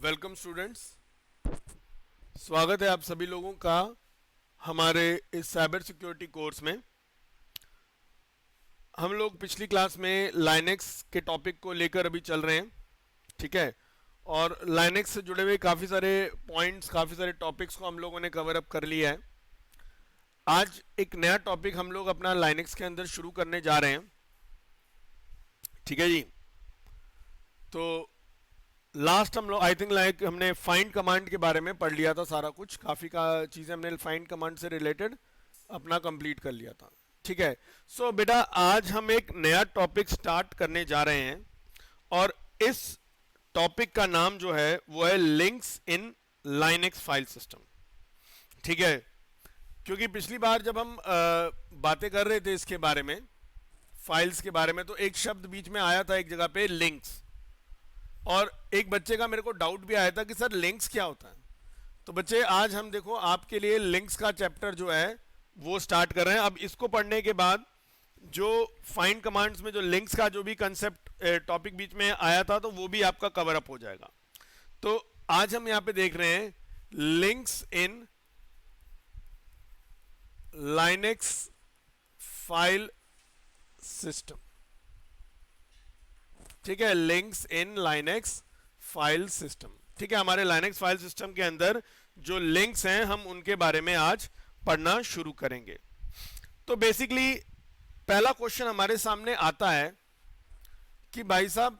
Welcome students, स्वागत है आप सभी लोगों का हमारे इस साइबर सिक्योरिटी कोर्स में। हम लोग पिछली क्लास में लाइनेक्स के टॉपिक को लेकर अभी चल रहे हैं, ठीक है। और लाइनेक्स से जुड़े हुए काफ़ी सारे पॉइंट्स, काफ़ी सारे टॉपिक्स को हम लोगों ने कवर अप कर लिया है। आज एक नया टॉपिक हम लोग अपना लाइनेक्स के अंदर शुरू करने जा रहे हैं, ठीक है जी। तो लास्ट हम लोग आई थिंक हमने फाइंड कमांड के बारे में पढ़ लिया था, सारा कुछ काफ़ी का चीज़ें हमने फाइंड कमांड से रिलेटेड अपना कंप्लीट कर लिया था, ठीक है। सो बेटा आज हम एक नया टॉपिक स्टार्ट करने जा रहे हैं और इस टॉपिक का नाम जो है वो है links in Linux file system, ठीक है। क्योंकि पिछली बार जब हम बातें कर रहे थे इसके बारे में, फाइल्स के बारे में, तो एक शब्द बीच में आया था एक जगह पे, लिंक्स। और एक बच्चे का मेरे को डाउट भी आया था कि सर लिंक्स क्या होता है। तो बच्चे आज हम देखो आपके लिए लिंक्स का चैप्टर जो है वो स्टार्ट कर रहे हैं। अब इसको पढ़ने के बाद जो फाइंड कमांड्स में जो लिंक्स का जो भी कंसेप्ट टॉपिक बीच में आया था तो वो भी आपका कवर अप हो जाएगा। तो आज हम यहां पे देख रहे हैं links in Linux file system, ठीक है। Links in Linux file system, ठीक है। हमारे लाइनेक्स फाइल सिस्टम के अंदर जो लिंक्स हैं हम उनके बारे में आज पढ़ना शुरू करेंगे। तो बेसिकली पहला क्वेश्चन हमारे सामने आता है कि भाई साहब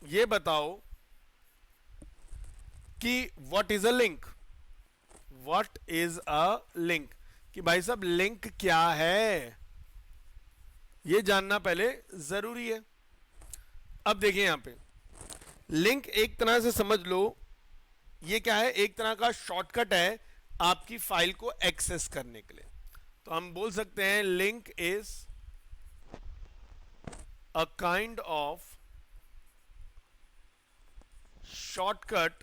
ये बताओ कि what is a link. What is a link, कि भाई साहब लिंक क्या है, ये जानना पहले जरूरी है। अब देखिए यहां पे लिंक एक तरह से समझ लो ये क्या है, एक तरह का शॉर्टकट है आपकी फाइल को एक्सेस करने के लिए। तो हम बोल सकते हैं link is a kind of shortcut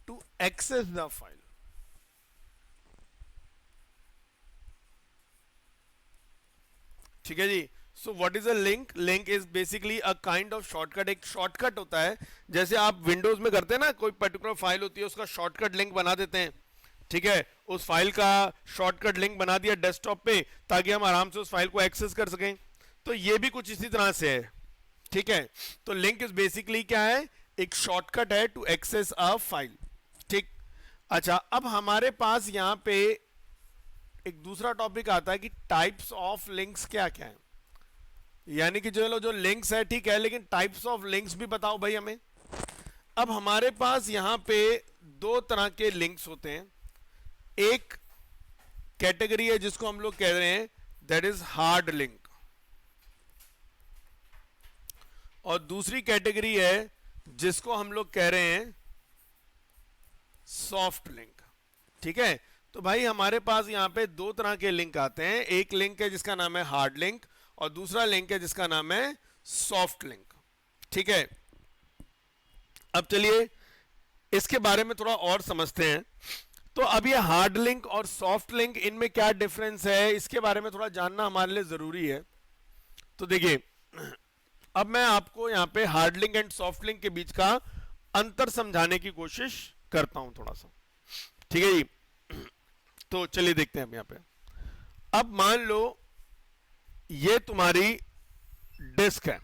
to access the file, ठीक है जी। So what is a link. Link is basically a kind of shortcut. एक शॉर्टकट होता है, जैसे आप विंडोज में करते हैं ना, कोई पर्टिकुलर फाइल होती है उसका शॉर्टकट लिंक बना देते हैं, ठीक है। उस फाइल का शॉर्टकट लिंक बना दिया डेस्कटॉप पे ताकि हम आराम से उस फाइल को एक्सेस कर सकें। तो ये भी कुछ इसी तरह से है, ठीक है। तो लिंक इज बेसिकली क्या है, एक शॉर्टकट है टू एक्सेस अ फाइल, ठीक। अच्छा, अब हमारे पास यहां पे एक दूसरा टॉपिक आता है कि टाइप्स ऑफ लिंक्स क्या क्या है। यानी कि जो लिंक्स है ठीक है, लेकिन टाइप्स ऑफ लिंक्स भी बताओ भाई हमें। अब हमारे पास यहां पे दो तरह के लिंक्स होते हैं। एक कैटेगरी है जिसको हम लोग कह रहे हैं दैट इज हार्ड लिंक, और दूसरी कैटेगरी है जिसको हम लोग कह रहे हैं सॉफ्ट लिंक, ठीक है। तो भाई हमारे पास यहां पे दो तरह के लिंक आते हैं। एक लिंक है जिसका नाम है हार्ड लिंक और दूसरा लिंक है जिसका नाम है सॉफ्ट लिंक, ठीक है। अब चलिए इसके बारे में थोड़ा और समझते हैं। तो अब ये हार्ड लिंक और सॉफ्ट लिंक, इनमें क्या डिफरेंस है, इसके बारे में थोड़ा जानना हमारे लिए जरूरी है। तो देखिए अब मैं आपको यहां पे hard link and soft link के बीच का अंतर समझाने की कोशिश करता हूं थोड़ा सा, ठीक है जी। तो चलिए देखते हैं हम यहां पे। अब मान लो ये तुम्हारी डिस्क है,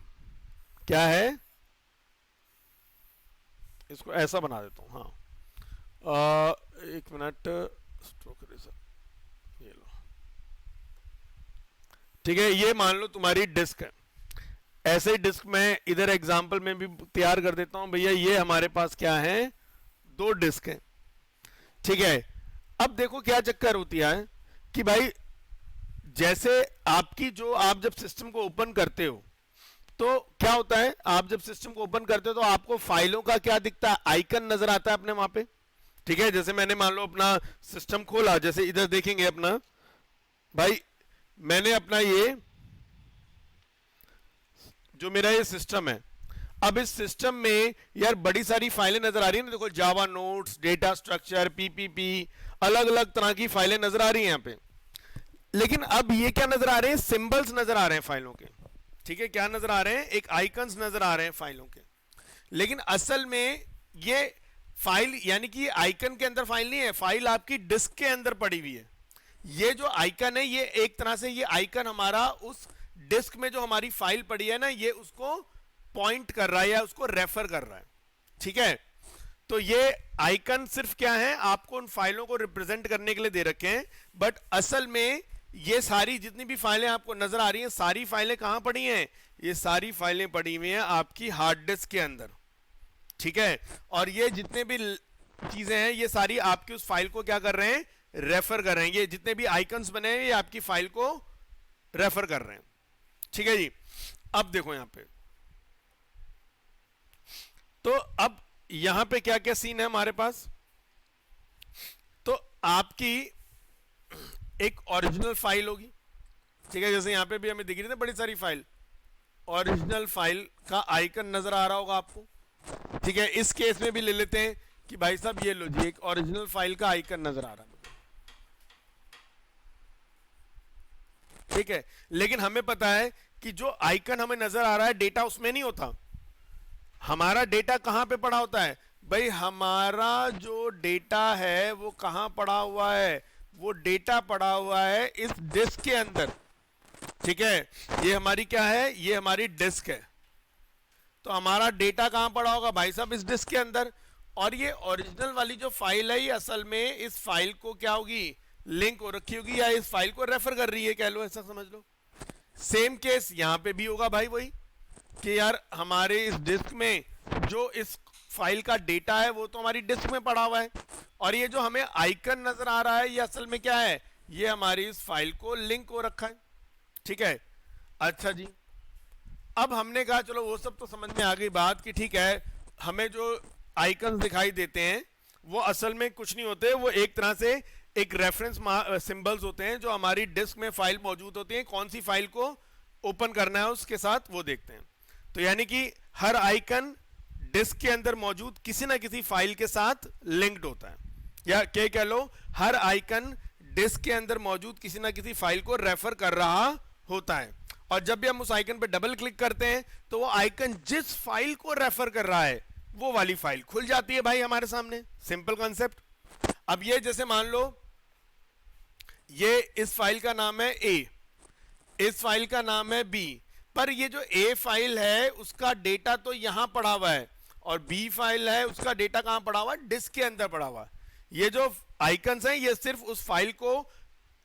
क्या है, इसको ऐसा बना देता हूं, हाँ एक मिनट, स्ट्रोक इरेजर, ये लो, ठीक है। ये मान लो तुम्हारी डिस्क है। ऐसे ही डिस्क में इधर एग्जांपल में भी तैयार कर देता हूं भैया। ये हमारे पास क्या है, दो डिस्क है, ठीक है। अब देखो क्या चक्कर होती है कि भाई जैसे आपकी जो आप जब सिस्टम को ओपन करते हो तो क्या होता है, आप जब सिस्टम को ओपन करते हो तो आपको फाइलों का क्या दिखता है, आइकन नजर आता है अपने वहां पे, ठीक है। जैसे मैंने मान लो अपना सिस्टम खोला, जैसे इधर देखेंगे अपना, भाई मैंने अपना ये जो मेरा ये सिस्टम है, अब इस सिस्टम में यार बड़ी सारी फाइलें नजर आ रही है ना, देखो जावा नोट्स, डेटा स्ट्रक्चर, पीपीपी, अलग अलग तरह की फाइलें नजर आ रही हैं यहां पे। लेकिन अब ये क्या नजर आ रहे हैं, सिंबल्स नजर आ रहे हैं फाइलों के, ठीक है, क्या नजर आ रहे हैं, एक आइकन्स नजर आ रहे हैं फाइलों के। लेकिन असल में ये फाइल यानी कि आइकन के अंदर फाइल नहीं है, फाइल आपकी डिस्क के अंदर पड़ी हुई है। ये जो आइकन है ये एक तरह से ये आइकन हमारा उस डिस्क में जो हमारी फाइल पड़ी है ना, ये उसको पॉइंट कर रहा है या उसको रेफर कर रहा है। ठीक है, तो ये आइकन सिर्फ क्या है, आपको उन फाइलों को रिप्रेजेंट करने के लिए दे रखे हैं, बट असल में ये सारी जितनी भी फाइलें आपको नजर आ रही हैं, सारी फाइलें कहां पड़ी हैं, ये सारी फाइलें पड़ी हुई हैं आपकी हार्ड डिस्क के अंदर। ठीक है, और ये जितने भी चीजें हैं ये सारी आपकी उस फाइल को क्या कर रहे हैं, रेफर कर रहे हैं। ये जितने भी आइकन्स बने हैं ये आपकी फाइल को रेफर कर रहे हैं। ठीक है जी, अब देखो यहां पे, तो अब यहां पे क्या क्या सीन है हमारे पास, तो आपकी एक ओरिजिनल फाइल होगी। ठीक है, जैसे यहां पे भी हमें दिख रही थी बड़ी सारी फाइल, ओरिजिनल फाइल का आइकन नजर आ रहा होगा आपको। ठीक है, इस केस में भी ले लेते हैं कि भाई साहब ये लो जी, एक ओरिजिनल फाइल का आइकन नजर आ रहा है। ठीक है, लेकिन हमें पता है कि जो आइकन हमें नजर आ रहा है डेटा उसमें नहीं होता। हमारा डेटा कहां पे पड़ा होता है भाई, हमारा जो डेटा है वो कहां पड़ा हुआ है, वो डेटा पड़ा हुआ है इस डिस्क के अंदर। ठीक है, ये हमारी क्या है, ये हमारी डिस्क है। तो हमारा डेटा कहां पड़ा होगा भाई साहब, इस डिस्क के अंदर। और ये ओरिजिनल वाली जो फाइल है ये असल में इस फाइल को क्या होगी, लिंक हो रखी होगी या इस फाइल को रेफर कर रही है, कह लो, ऐसा समझ लो। सेम केस यहां पे भी होगा भाई, वही कि यार हमारे इस डिस्क में जो इस फाइल का डेटा है वो तो हमारी डिस्क में पड़ा हुआ है, और ये जो हमें आइकन नजर आ रहा है ये असल में क्या है, ये हमारी इस फाइल को लिंक हो रखा है। ठीक है, अच्छा जी, अब हमने कहा चलो वो सब तो समझ में आ गई बात कि ठीक है, हमें जो आइकन्स दिखाई देते हैं वो असल में कुछ नहीं होते, वो एक तरह से एक रेफरेंस सिंबल्स होते हैं जो हमारी डिस्क में फाइल मौजूद होती है, कौन सी फाइल को ओपन करना है उसके साथ वो देखते हैं। तो यानी कि हर आइकन डिस्क के अंदर मौजूद किसी ना किसी फाइल के साथ लिंक्ड होता है, या क्या कह लो, हर आइकन डिस्क के अंदर मौजूद किसी ना किसी फाइल को रेफर कर रहा होता है। और जब भी हम उस आइकन पर डबल क्लिक करते हैं तो वो आइकन जिस फाइल को रेफर कर रहा है वो वाली फाइल खुल जाती है भाई हमारे सामने। Simple concept. अब ये जैसे मान लो ये इस फाइल का नाम है ए, इस फाइल का नाम है बी, पर ये जो ए फाइल है उसका डेटा तो यहां पड़ा हुआ है, और बी फाइल है उसका डेटा कहां पड़ा हुआ है, डिस्क के अंदर पड़ा हुआ है। ये जो आइकन्स हैं ये सिर्फ उस फाइल को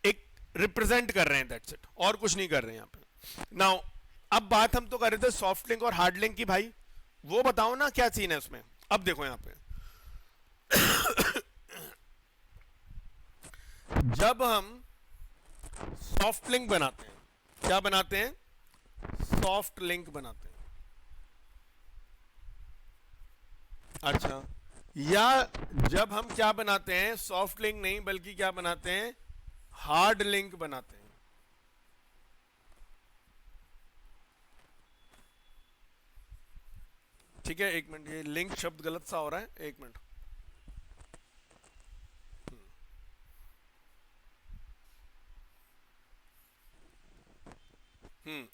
एक रिप्रेजेंट कर रहे हैं, दैट्स इट, और कुछ नहीं कर रहे हैं यहां पे। नाउ अब बात हम तो कर रहे थे सॉफ्ट लिंक और हार्ड लिंक की, भाई वो बताओ ना क्या सीन है उसमें। अब देखो यहां पे जब हम सॉफ्ट लिंक बनाते हैं, क्या बनाते हैं, सॉफ्ट लिंक बनाते हैं। अच्छा, या जब हम क्या बनाते हैं, सॉफ्ट लिंक नहीं बल्कि क्या बनाते हैं, हार्ड लिंक बनाते हैं। ठीक है, एक मिनट, ये लिंक शब्द गलत सा हो रहा है, एक मिनट।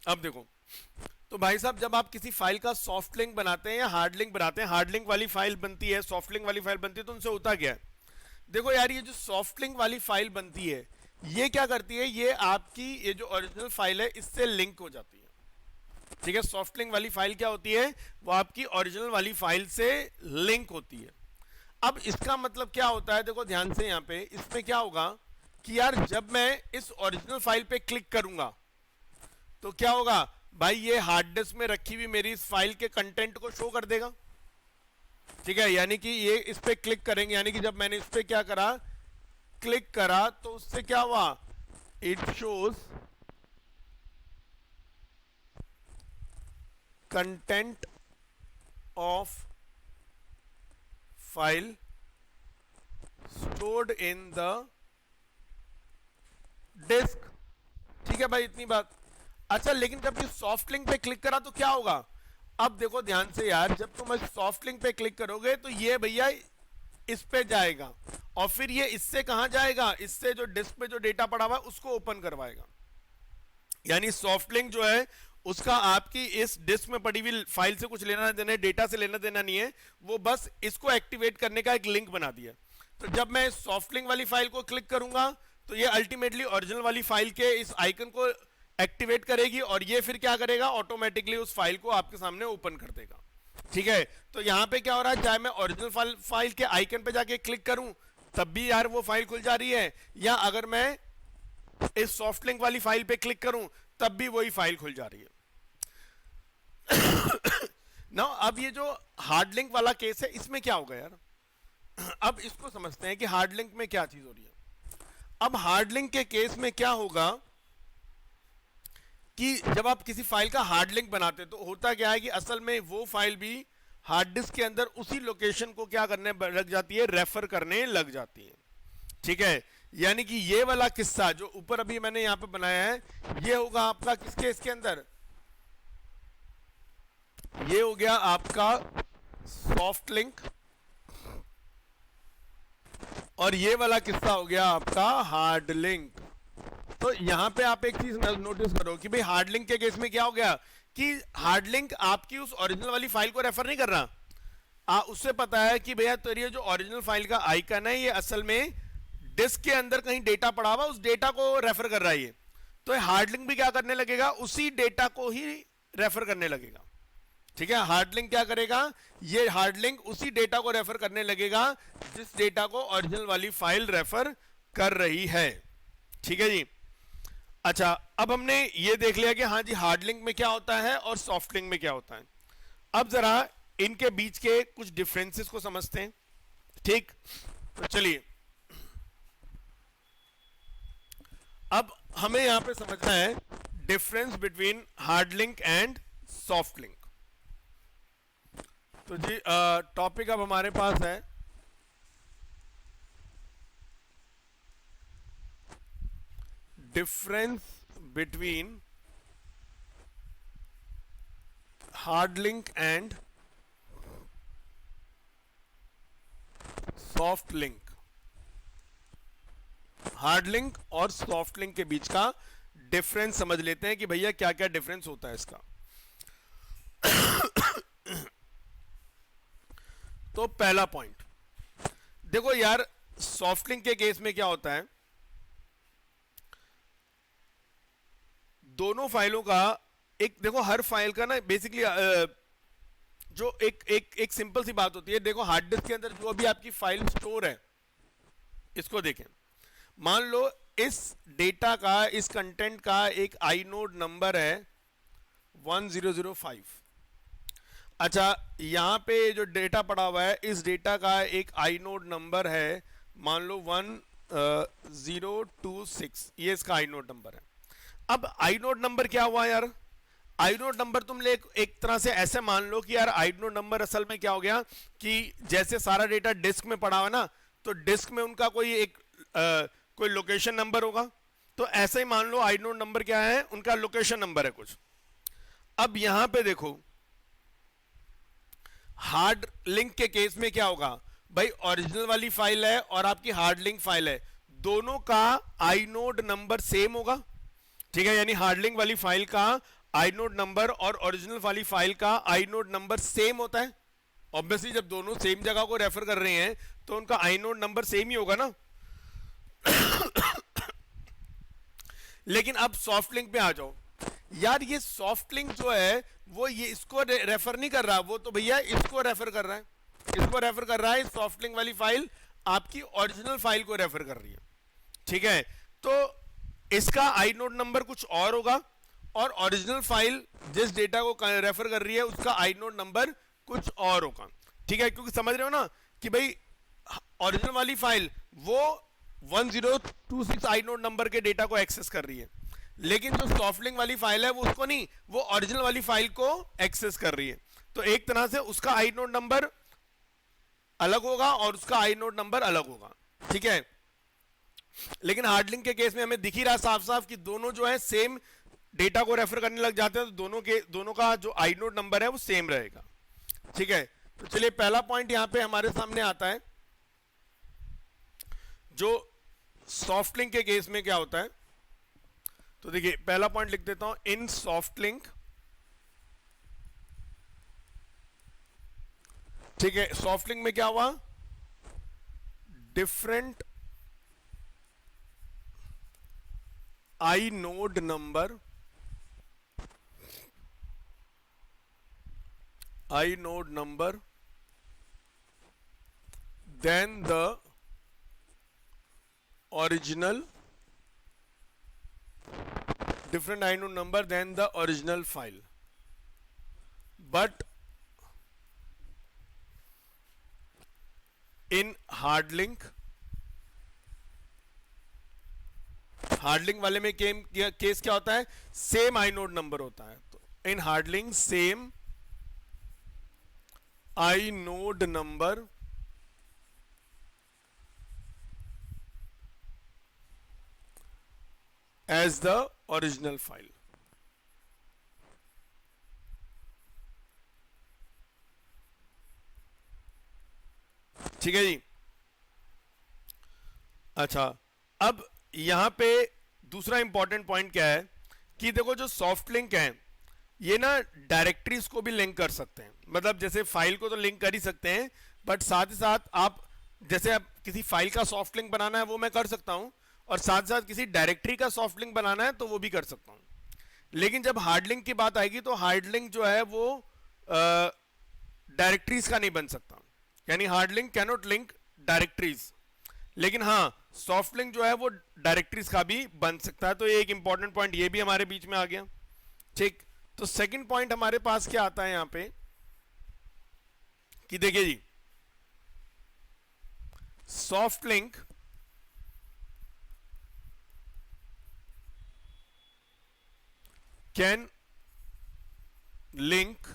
अब देखो, तो भाई साहब जब आप किसी फाइल का सॉफ्ट लिंक बनाते हैं या हार्ड लिंक बनाते हैं, हार्ड लिंक वाली फाइल बनती है, सॉफ्ट लिंक वाली फाइल बनती है, तो उनसे होता क्या है, देखो यार, ये जो सॉफ्ट लिंक वाली फाइल बनती है ये क्या करती है, ये आपकी ये जो ओरिजिनल फाइल है इससे लिंक हो जाती है। ठीक है, सॉफ्ट लिंक वाली फाइल क्या होती है, वो आपकी ओरिजिनल वाली फाइल से लिंक होती है। अब इसका मतलब क्या होता है, देखो ध्यान से यहां पे, इसमें क्या होगा कि यार जब मैं इस ओरिजिनल फाइल पे क्लिक करूंगा तो क्या होगा भाई, ये हार्ड डिस्क में रखी हुई मेरी इस फाइल के कंटेंट को शो कर देगा। ठीक है, यानी कि ये इस पे क्लिक करेंगे, यानी कि जब मैंने इस पे क्या करा, क्लिक करा, तो उससे क्या हुआ, it shows content of file stored in the disk. ठीक है भाई, इतनी बात। अच्छा, लेकिन जब ये सॉफ्ट लिंक पे क्लिक करा तो क्या होगा, अब देखो ध्यान से यार, जब तुम सॉफ्ट लिंक पे क्लिक करोगे तो ये भैया इस पे जाएगा, और फिर ये इससे कहां जाएगा, इससे जो डिस्क पे जो डेटा पड़ा हुआ है उसको ओपन करवाएगा। यानी सॉफ्ट लिंक जो है उसका आपकी इस डिस्क में पड़ी हुई फाइल से कुछ लेना देना, डेटा से लेना देना नहीं है, वो बस इसको एक्टिवेट करने का एक लिंक बना दिया। तो जब मैं सॉफ्ट लिंक वाली फाइल को क्लिक करूंगा तो ये अल्टीमेटली ओरिजिनल वाली फाइल के इस आइकन को एक्टिवेट करेगी और ये फिर क्या करेगा, ऑटोमेटिकली उस फाइल को आपके सामने ओपन कर देगा। ठीक है, तो यहां पे क्या हो रहा है, चाहे मैं ओरिजिनल फाइल के आइकन पे जाके क्लिक करूं तब भी यार वो फाइल खुल जा रही है, या अगर मैं इस सॉफ्ट लिंक वाली फाइल पे क्लिक करूं तब भी वही फाइल खुल जा रही है। ना अब ये जो हार्ड लिंक वाला केस है इसमें क्या होगा यार, अब इसको समझते हैं कि हार्ड लिंक में क्या चीज हो रही है। अब हार्ड लिंक के केस में क्या होगा कि जब आप किसी फाइल का हार्ड लिंक बनाते तो होता क्या है कि असल में वो फाइल भी हार्ड डिस्क के अंदर उसी लोकेशन को क्या करने लग जाती है, रेफर करने लग जाती है। ठीक है, यानी कि ये वाला किस्सा जो ऊपर अभी मैंने यहां पे बनाया है ये होगा आपका किसके इसके अंदर, ये हो गया आपका सॉफ्ट लिंक, और ये वाला किस्सा हो गया आपका हार्ड लिंक। तो यहां पे आप एक चीज नोटिस करो कि भाई हार्ड लिंक के केस में क्या हो गया कि हार्ड लिंक आपकी उस ओरिजिनल वाली फाइल को रेफर नहीं कर रहा, उससे पता है कि भैया तो ये जो ओरिजिनल फाइल का आइकन है ये असल में डिस्क के अंदर कहीं डेटा पड़ा हुआ, उस डेटा को रेफर कर रहा है ये। तो हार्ड लिंक भी क्या करने लगेगा, उसी डेटा को ही रेफर करने लगेगा। ठीक है, हार्ड लिंक क्या करेगा, ये हार्ड लिंक उसी डेटा को रेफर करने लगेगा जिस डेटा को ओरिजिनल वाली फाइल रेफर कर रही है। ठीक है जी, अच्छा अब हमने ये देख लिया कि हाँ जी हार्ड लिंक में क्या होता है और सॉफ्ट लिंक में क्या होता है। अब जरा इनके बीच के कुछ डिफरेंसेस को समझते हैं। ठीक, तो चलिए अब हमें यहां पे समझना है difference between hard link and soft link. तो जी टॉपिक अब हमारे पास है difference between hard link and soft link. Hard link और सॉफ्ट लिंक के बीच का डिफरेंस समझ लेते हैं कि भैया क्या क्या डिफरेंस होता है इसका। तो पहला पॉइंट देखो यार, सॉफ्ट लिंक के केस में क्या होता है, दोनों फाइलों का एक देखो, हर फाइल का ना बेसिकली जो एक सिंपल सी बात होती है। देखो हार्ड डिस्क के अंदर जो भी आपकी फाइल स्टोर है, इसको देखें, मान लो इस डेटा का, इस कंटेंट का एक आईनोड नंबर है 1005। अच्छा, यहां पे जो डेटा पड़ा हुआ है इस डेटा का एक आईनोड नंबर है मान लो 1026, ये इसका आईनोड नंबर है। अब आईनोड नंबर क्या हुआ यार, आईनोड नंबर तुम ले एक तरह से ऐसे मान लो कि यार आईनोड नंबर असल में क्या हो गया कि जैसे सारा डेटा डिस्क में पड़ा हुआ ना, तो डिस्क में उनका कोई एक कोई लोकेशन नंबर होगा, तो ऐसे ही मान लो आईनोड नंबर क्या है, उनका लोकेशन नंबर है कुछ। अब यहां पे देखो हार्ड लिंक के केस में क्या होगा भाई, ओरिजिनल वाली फाइल है और आपकी हार्ड लिंक फाइल है, दोनों का आईनोड नंबर सेम होगा। ठीक है, यानी हार्ड लिंक वाली फाइल का आईनोड नंबर और ओरिजिनल वाली फाइल का आईनोड नंबर सेम होता है। ऑब्वियसली जब दोनों सेम जगह को रेफर कर रहे हैं तो उनका आईनोड नंबर सेम ही होगा ना। लेकिन अब सॉफ्ट लिंक पे आ जाओ यार, ये सॉफ्ट लिंक जो है वो ये इसको रेफर नहीं कर रहा, वो तो भैया इसको रेफर कर रहा है, इसको रेफर कर रहा है। सॉफ्ट लिंक वाली फाइल आपकी ओरिजिनल फाइल को रेफर कर रही है। ठीक है, तो इसका आईनोड नंबर कुछ और होगा और ओरिजिनल फाइल जिस डेटा को रेफर कर रही है उसका आईनोड नंबर कुछ और होगा। ठीक है, क्योंकि समझ रहे हो ना कि भाई ओरिजिनल वाली फाइल वो 1026 आईनोड नंबर के डेटा को एक्सेस कर रही है, लेकिन जो सॉफ्ट लिंक वाली फाइल है वो उसको नहीं, वो ओरिजिनल वाली फाइल को एक्सेस कर रही है। तो एक तरह से उसका आईनोड नंबर अलग होगा और उसका आईनोड नंबर अलग होगा। ठीक है, लेकिन हार्ड लिंक के केस में हमें दिख ही रहा साफ साफ कि दोनों जो है सेम डेटा को रेफर करने लग जाते हैं, तो दोनों का जो आईनोड नंबर है वो सेम रहेगा। ठीक है, तो चलिए पहला पॉइंट यहां पे हमारे सामने आता है, जो सॉफ्ट लिंक के केस में क्या होता है। तो देखिए पहला पॉइंट लिख देता हूं, इन सॉफ्ट लिंक ठीक है, सॉफ्ट लिंक में क्या हुआ, different inode number, inode number then the original, different inode number than the original file, but in hard link, hard link वाले में केस क्या होता है, सेम आइनोड नंबर होता है। तो in hard link same inode number as the original file। ठीक है जी। अच्छा, अब यहां पे दूसरा इंपॉर्टेंट पॉइंट क्या है कि देखो जो सॉफ्ट लिंक है ये ना डायरेक्टरीज को भी लिंक कर सकते हैं। मतलब जैसे फाइल को तो लिंक कर ही सकते हैं, बट साथ ही साथ आप जैसे आप किसी फाइल का सॉफ्ट लिंक बनाना है वो मैं कर सकता हूं, और साथ साथ किसी डायरेक्टरी का सॉफ्ट लिंक बनाना है तो वो भी कर सकता हूं। लेकिन जब हार्ड लिंक की बात आएगी तो हार्ड लिंक जो है वो डायरेक्टरीज का नहीं बन सकता, यानी hard link cannot link directories. लेकिन हाँ, सॉफ्ट लिंक जो है वो डायरेक्टरीज का भी बन सकता है। तो ये एक इंपॉर्टेंट पॉइंट ये भी हमारे बीच में आ गया। ठीक, तो सेकंड पॉइंट हमारे पास क्या आता है यहां पे कि देखिए जी, soft link can link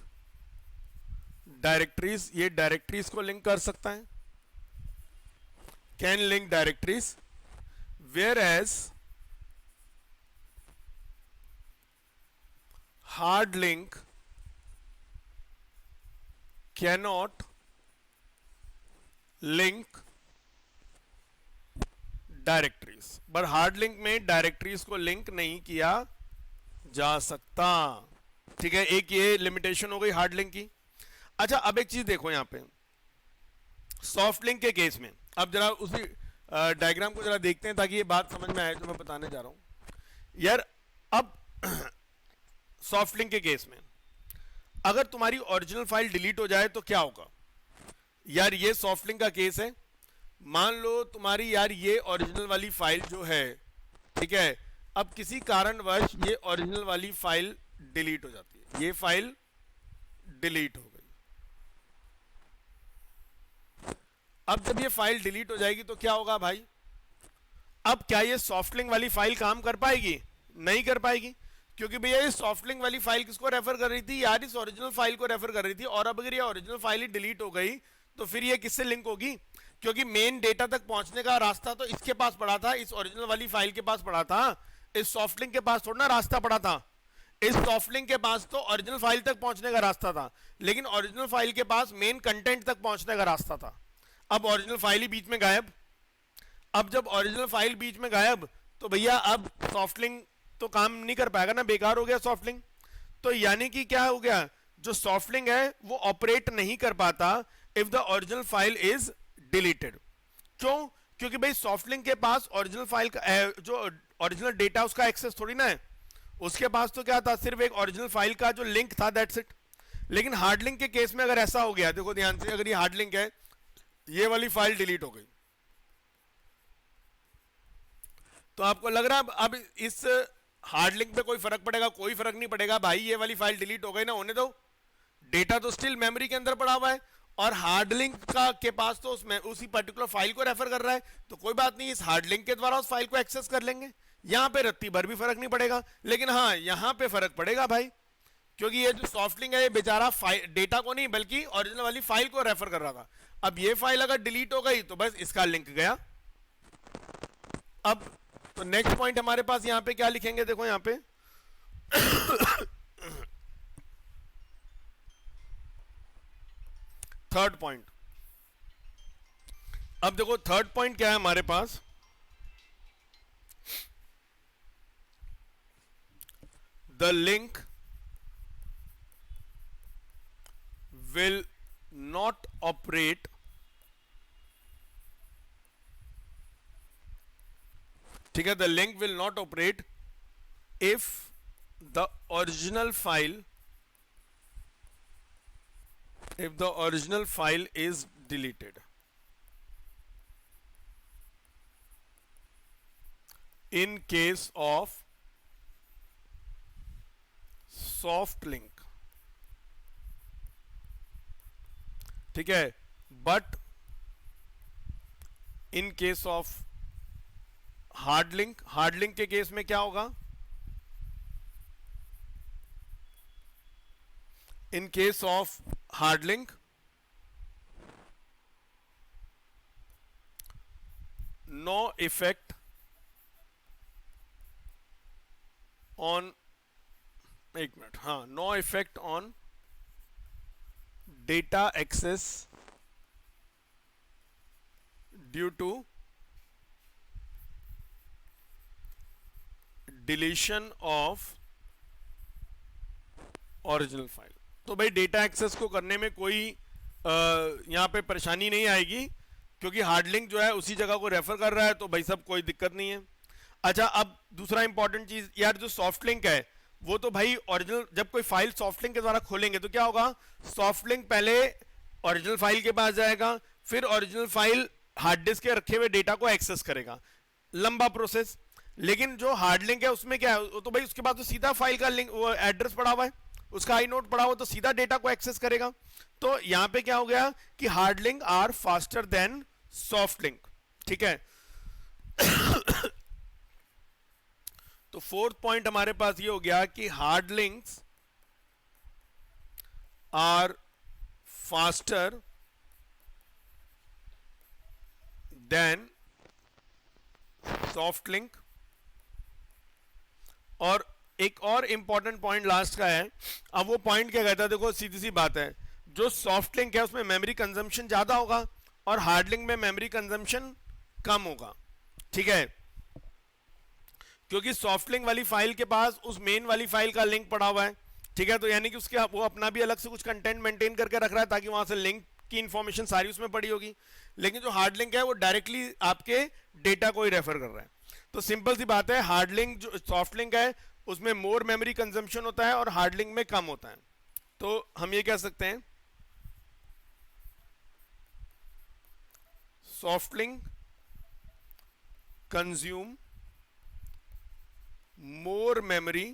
directories, ये डायरेक्टरीज को लिंक कर सकता है, can link directories, whereas hard link cannot link directories. पर हार्ड लिंक में डायरेक्टरीज को लिंक नहीं किया जा सकता। ठीक है, एक ये लिमिटेशन हो गई हार्ड लिंक की। अच्छा, अब एक चीज देखो यहां पे सॉफ्ट लिंक के केस में, अब जरा उसी डायग्राम को जरा देखते हैं ताकि ये बात समझ में आए जो मैं बताने जा रहा हूं यार। अब सॉफ्ट लिंक के केस में अगर तुम्हारी ओरिजिनल फाइल डिलीट हो जाए तो क्या होगा यार, ये सॉफ्ट लिंक का केस है। मान लो तुम्हारी यार ये ओरिजिनल वाली फाइल जो है, ठीक है, अब किसी कारणवश ये ओरिजिनल वाली फाइल डिलीट हो जाती है, ये फाइल डिलीट हो गई। अब जब ये फाइल डिलीट हो जाएगी तो क्या होगा भाई, अब क्या ये सॉफ्ट लिंक वाली फाइल काम कर पाएगी? नहीं कर पाएगी, क्योंकि भैया ये सॉफ्ट लिंक वाली फाइल किसको रेफर कर रही थी यार, इस ओरिजिनल फाइल को रेफर कर रही थी। और अब अगर ये ओरिजिनल फाइल ही डिलीट हो गई तो फिर ये किससे लिंक होगी? क्योंकि मेन डेटा तक पहुंचने का रास्ता तो इसके पास पड़ा था, इस ओरिजिनल वाली फाइल के पास पड़ा था, इस सॉफ्ट लिंक के पास थोड़ा ना रास्ता पड़ा था। इस सॉफ्ट लिंक के पास तो ओरिजिनल फाइल तक पहुंचने का रास्ता था, लेकिन ओरिजिनल फाइल के पास मेन कंटेंट तक पहुंचने का रास्ता था। अब ओरिजिनल फाइल ही बीच में गायब। अब जब ओरिजिनल फाइल बीच में गायब तो भैया अब सॉफ्ट लिंक तो काम नहीं कर पाएगा ना, बेकार हो गया सॉफ्ट लिंक। तो यानी कि क्या हो गया, जो सॉफ्ट लिंक है वो ऑपरेट नहीं कर पाता if the original file is deleted. क्यों? क्योंकि भाई सॉफ्ट लिंक के पास ओरिजिनल फाइल का जो ओरिजिनल डेटा उसका एक्सेस थोड़ी ना है, उसके पास तो क्या था, सिर्फ एक ओरिजिनल फाइल का जो लिंक था, दैट्स इट। लेकिन हार्ड लिंक के केस में अगर ऐसा हो गया, देखो ध्यान से, अगर ये हार्ड लिंक है, ये वाली फाइल डिलीट हो गई, तो आपको लग रहा है अब इस हार्ड लिंक पे कोई फर्क पड़ेगा? कोई फर्क नहीं पड़ेगा भाई, ये वाली फाइल डिलीट हो गई ना, होने दो, डेटा तो स्टिल मेमोरी के अंदर पड़ा हुआ है, और हार्ड लिंक का के पास तो उसी पर्टिकुलर फाइल को रेफर कर रहा है, तो कोई बात नहीं, इस हार्ड लिंक के द्वारा उस फाइल को एक्सेस कर लेंगे। यहां पे रत्ती भर भी फर्क नहीं पड़ेगा। लेकिन हाँ, यहां पे फर्क पड़ेगा भाई, क्योंकि ये जो सॉफ्ट लिंक है ये बेचारा डेटा को नहीं बल्कि ओरिजिनल वाली फाइल को रेफर कर रहा था। अब ये फाइल अगर डिलीट हो गई तो बस इसका लिंक गया। अब तो नेक्स्ट पॉइंट हमारे पास यहां पे क्या लिखेंगे, देखो यहां पे थर्ड पॉइंट। अब देखो थर्ड पॉइंट क्या है हमारे पास, the link will not operate ठीक है, the link will not operate if the original file is deleted. In case of soft link, ठीक है, but in case of hard link के केस में क्या होगा? In case of hard link no effect on, एक minute, हाँ, no effect on data access due to deletion of original file. तो भाई डेटा एक्सेस को करने में कोई यहाँ पे परेशानी नहीं आएगी, क्योंकि हार्ड लिंक जो है उसी जगह को रेफर कर रहा है, तो भाई सब कोई दिक्कत नहीं है। अच्छा, अब दूसरा इंपॉर्टेंट चीज यार, जो सॉफ्ट लिंक है वो तो भाई ओरिजिनल, जब कोई फाइल सॉफ्ट लिंक के द्वारा खोलेंगे तो क्या होगा? सॉफ्ट लिंक पहले ओरिजिनल फाइल के पास जाएगा, फिर ओरिजिनल फाइल हार्ड डिस्क के रखे हुए डेटा को एक्सेस करेगा, लंबा प्रोसेस। लेकिन जो हार्ड लिंक है उसमें क्या है, तो भाई उसके बाद तो सीधा फाइल का लिंक, वो एड्रेस पड़ा हुआ है, उसका आई नोट पड़ा हुआ, तो सीधा डेटा को एक्सेस करेगा। तो यहां पे क्या हो गया कि hard link are faster than soft link, ठीक है। तो फोर्थ पॉइंट हमारे पास ये हो गया कि hard links are faster than soft link. और एक और इंपॉर्टेंट पॉइंट लास्ट का है। अब वो पॉइंट क्या कहता है, देखो सीधी सी बात है, जो सॉफ्ट लिंक है उसमें मेमोरी कंजम्पशन ज्यादा होगा और हार्ड लिंक में मेमोरी कंजम्पशन कम होगा, ठीक है, क्योंकि सॉफ्ट लिंक वाली फाइल के पास उस मेन वाली फाइल का लिंक पड़ा हुआ है, ठीक है। तो यानी कि उसके वो अपना भी अलग से कुछ कंटेंट मेंटेन करके रख रहा है ताकि वहां से लिंक की इंफॉर्मेशन सारी उसमें पड़ी होगी। लेकिन जो हार्ड लिंक है वो डायरेक्टली आपके डेटा को ही रेफर कर रहा है। तो सिंपल सी बात है, हार्ड लिंक जो सॉफ्ट लिंक है उसमें मोर मेमोरी कंजम्पशन होता है और हार्ड लिंक में कम होता है। तो हम ये कह सकते हैं soft link consume more memory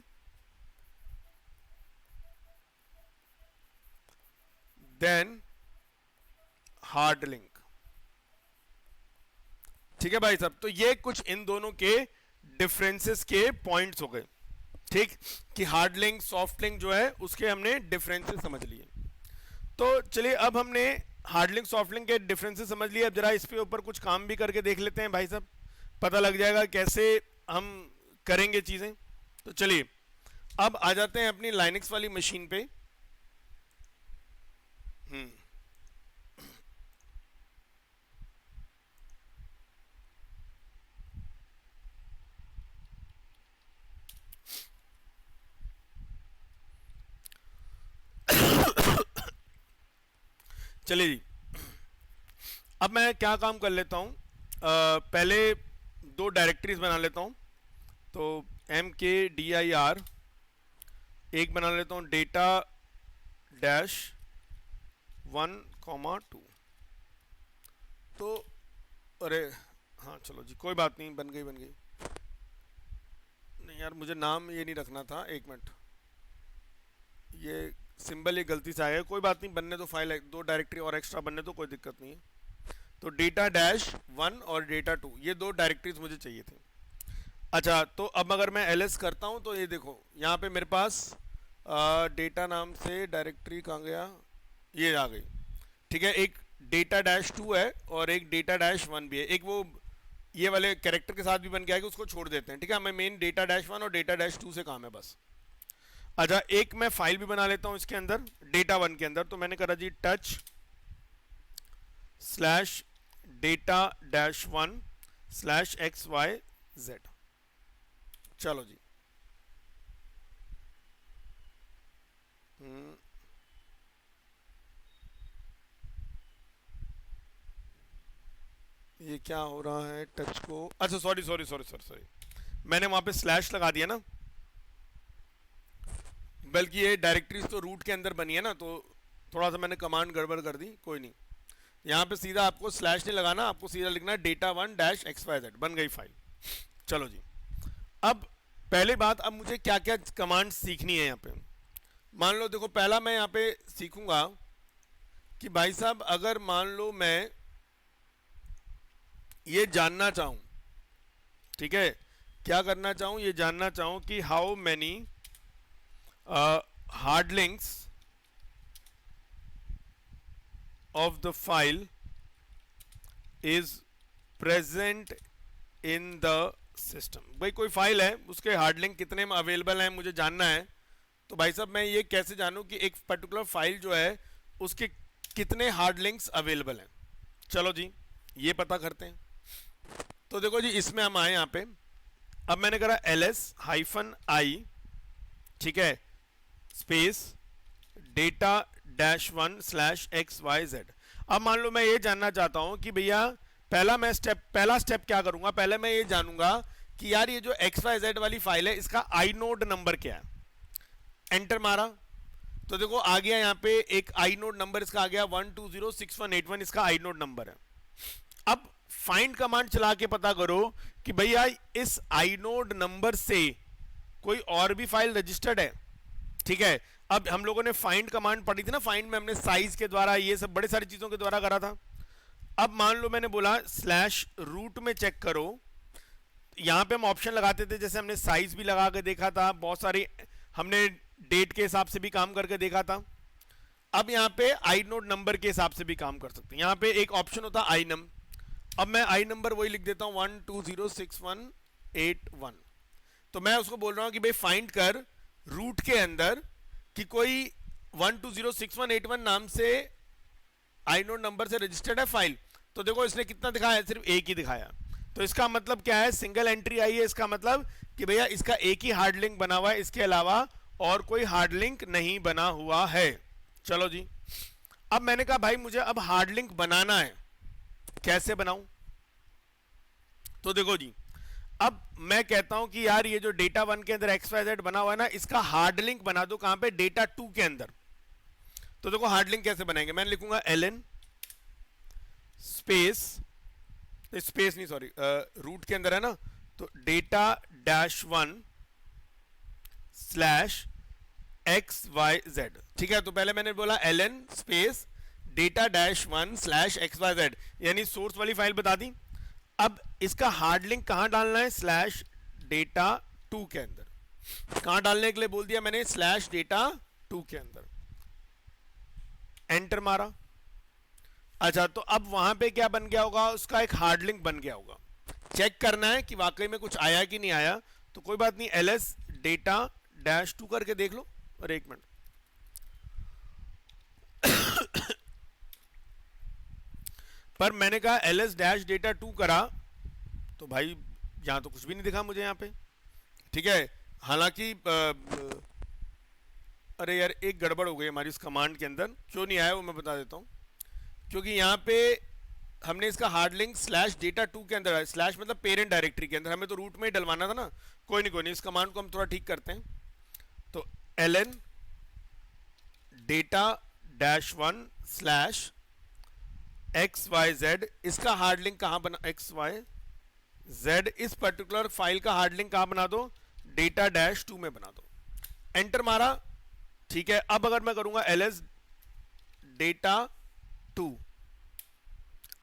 than hard link, ठीक है भाई साहब। तो ये कुछ इन दोनों के डिफरेंसेस के पॉइंट्स हो गए, ठीक, कि हार्ड लिंक सॉफ्ट लिंक जो है उसके हमने डिफरेंसेस समझ लिए। तो चलिए अब हमने हार्ड लिंक सॉफ्ट लिंक के डिफरेंसेस समझ लिए, अब जरा इस पे ऊपर कुछ काम भी करके देख लेते हैं भाई साहब, पता लग जाएगा कैसे हम करेंगे चीजें। तो चलिए अब आ जाते हैं अपनी लाइनक्स वाली मशीन पे। चलिए जी, अब मैं क्या काम कर लेता हूँ, पहले दो डायरेक्टरीज बना लेता हूँ। तो mkdir एक बना लेता हूँ डेटा डैश 1,2। तो अरे हाँ चलो जी, कोई बात नहीं, बन गई। नहीं यार, मुझे नाम ये नहीं रखना था, एक मिनट, ये सिंबल ये गलती से आ गया, कोई बात नहीं, बनने तो फाइल दो डायरेक्टरी और एक्स्ट्रा बनने तो कोई दिक्कत नहीं है। तो डेटा डैश 1 और डेटा 2 ये दो डायरेक्टरीज मुझे चाहिए थे। अच्छा, तो अब अगर मैं ls करता हूँ तो ये देखो यहाँ पे मेरे पास डेटा नाम से डायरेक्टरी कहाँ गया, ये आ गई, ठीक है। एक डेटा डैश 2 है और एक डेटा डैश 1 भी है, एक वो ये वाले कैरेक्टर के साथ भी बन के आएगा, उसको छोड़ देते हैं, ठीक है। हमें मेन डेटा डैश 1 और डेटा डैश 2 से काम है बस। अच्छा, एक मैं फाइल भी बना लेता हूँ इसके अंदर डेटा 1 के अंदर। तो मैंने करा जी touch slash data dash 1 slash XYZ। चलो जी, ये क्या हो रहा है, टच को, अच्छा sorry sorry sorry sorry sorry, मैंने वहां पे स्लैश लगा दिया ना, बल्कि ये डायरेक्टरीज तो रूट के अंदर बनी है ना, तो थोड़ा सा मैंने कमांड गड़बड़ कर दी, कोई नहीं। यहाँ पे सीधा आपको स्लैश नहीं लगाना, आपको सीधा लिखना है data one dash X Y Z, बन गई फाइल। चलो जी, अब पहले बात, अब मुझे क्या क्या कमांड सीखनी है यहाँ पे। मान लो देखो, पहला मैं यहाँ पे सीखूंगा कि भाई साहब अगर मान लो मैं ये जानना चाहूं, ठीक है, क्या करना चाहूं, ये जानना चाहूं कि how many hard links of the file is present in the system। भाई कोई फाइल है, उसके हार्ड लिंक कितने में अवेलेबल हैं मुझे जानना है। तो भाई साहब मैं ये कैसे जानूं कि एक पर्टिकुलर फाइल जो है उसके कितने हार्ड लिंक्स अवेलेबल हैं। चलो जी ये पता करते हैं। तो देखो जी, इसमें हम आए यहाँ पे, अब मैंने करा ls-i, ठीक है, space data dash one slash X Y Z. अब मान लो मैं ये जानना चाहता हूं कि भैया पहला स्टेप क्या करूंगा, पहले मैं ये जानूंगा कि यार ये जो एक्स वाई जेड वाली फाइल है इसका आई नोड नंबर क्या है। एंटर मारा तो देखो आ गया यहाँ पे एक आई नोड नंबर, इसका आ गया 1206181, इसका आई नोड नंबर है। अब फाइंड कमांड चला के पता करो कि भैया इस आई नोड नंबर से कोई और भी फाइल रजिस्टर्ड है, ठीक है। अब हम लोगों ने फाइंड कमांड पढ़ी थी ना, फाइंड में हमने साइज के द्वारा, ये सब बड़े सारी चीजों के द्वारा करा था। अब मान लो मैंने बोला स्लैश रूट में चेक करो, यहां पे हम ऑप्शन लगाते थे, जैसे हमने साइज भी लगा के देखा था, बहुत सारी हमने डेट के हिसाब से भी काम करके देखा था। अब यहाँ पे आई नोड नंबर के हिसाब से भी काम कर सकते हैं। यहाँ पे एक ऑप्शन होता है आई नम, अब मैं आई नंबर वही लिख देता हूँ 1206181। तो मैं उसको बोल रहा हूँ कि भाई फाइंड कर रूट के अंदर कि कोई 1206181 नाम से आई नोड नंबर से रजिस्टर्ड है फाइल। तो देखो इसने कितना दिखाया, सिर्फ एक ही दिखाया। तो इसका मतलब क्या है, सिंगल एंट्री आई है, इसका मतलब कि भैया इसका एक ही हार्ड लिंक बना हुआ है, इसके अलावा और कोई हार्ड लिंक नहीं बना हुआ है। चलो जी, अब मैंने कहा भाई मुझे अब हार्ड लिंक बनाना है, कैसे बनाऊं। तो देखो जी, अब मैं कहता हूं कि यार ये जो डेटा वन के अंदर एक्स वाई जेड बना हुआ है ना, इसका हार्ड लिंक बना दो कहां पे, डेटा टू के अंदर। तो देखो हार्ड लिंक कैसे बनाएंगे, मैं लिखूंगा ln स्पेस नहीं सॉरी, रूट के अंदर है ना, तो data dash one slash X Y Z, ठीक है। तो पहले मैंने बोला ln space data dash one slash X Y Z, यानी सोर्स वाली फाइल बता दी। अब इसका हार्ड लिंक कहां डालना है, स्लैश डेटा टू के अंदर। कहां डालने के लिए बोल दिया मैंने, स्लैश डेटा टू के अंदर। एंटर मारा, अच्छा तो अब वहां पे क्या बन गया होगा, उसका एक हार्ड लिंक बन गया होगा। चेक करना है कि वाकई में कुछ आया कि नहीं आया, तो कोई बात नहीं, ls डेटा डैश टू करके देख लो। अरे एक मिनट, पर मैंने कहा ls डैश डेटा टू करा तो भाई यहां तो कुछ भी नहीं दिखा मुझे यहाँ पे, ठीक है। हालांकि अरे यार एक गड़बड़ हो गई हमारी इस कमांड के अंदर, क्यों नहीं आया वो मैं बता देता हूँ। क्योंकि यहाँ पे हमने इसका hard link slash data two के अंदर है, स्लैश मतलब पेरेंट डायरेक्टरी के अंदर, हमें तो रूट में ही डलवाना था ना। कोई नहीं, इस कमांड को हम थोड़ा ठीक करते हैं। तो ln data dash one slash X Y Z, इसका हार्ड लिंक कहां बना, एक्स वाई जेड, इस पर्टिकुलर फाइल का हार्ड लिंक कहां बना दो, डेटा डैश टू में बना दो। एंटर मारा, ठीक है। अब अगर मैं करूंगा ls डेटा टू,